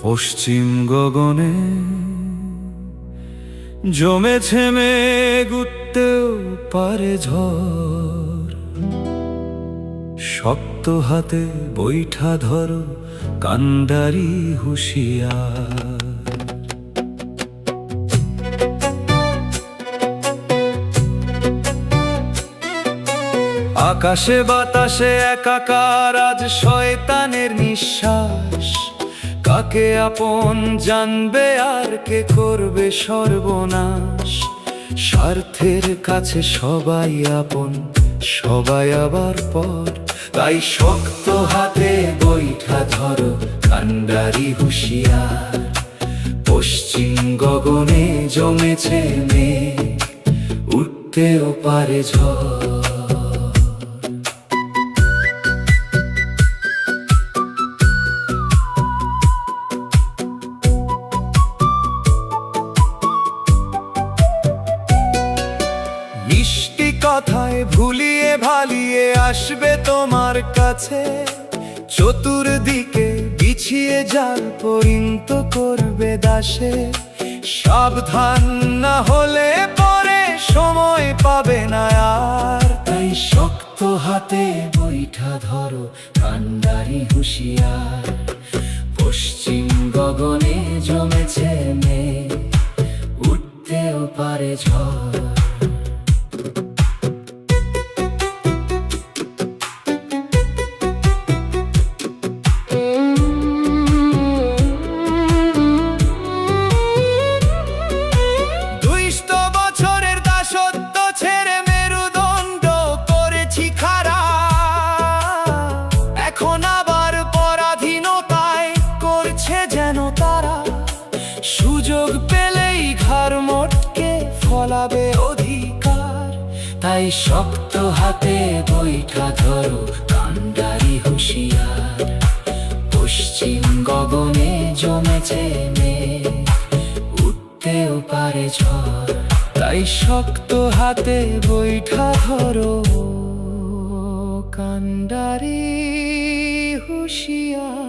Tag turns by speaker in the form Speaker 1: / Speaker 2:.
Speaker 1: পশ্চিম গগনে জমেছে মেঘ, উঠতেও পারে ঝড়। শক্ত হাতে বৈঠা ধরো, কান্ডারি হুঁশিয়ার। আকাশে বাতাসে একাকার আজ শয়তানের নিঃশ্বাস। কাকে আপন জানবে আর কে করবে সর্বনাশ। স্বার্থের কাছে সবাই আপন, সবাই আবার পর। তাই শক্ত হাতে বৈঠা ধরো, কান্ডারি হুঁশিয়ার। পশ্চিম গগনে জমেছে মেঘ, উঠতেও পারে ঝড়। মিষ্টি কথায় ভুলিয়ে ভালিয়ে আসবে তোমার কাছে। চতুর্দিকে বিছিয়ে জাল পরিণত করবে দাসে। সাবধান না হলে পরে সময় পাবে না আর। তাই শক্ত হাতে বৈঠা ধরো, কান্ডারি হুঁশিয়ার। পশ্চিম গগনে জমেছে মেঘ, উঠতেও পারে ঝড়। সুযোগ পেলেই ঘাড় মোটকে ফলাবে অধিকার। তাই শক্ত হাতে বৈঠা ধরো, কান্ডারি হুঁশিয়ার। পশ্চিম গগনে জমেছে মেঘ, উঠতেও পারে ঝড়। তাই শক্ত হাতে বৈঠা ধরো, কান্ডারি হুঁশিয়ার।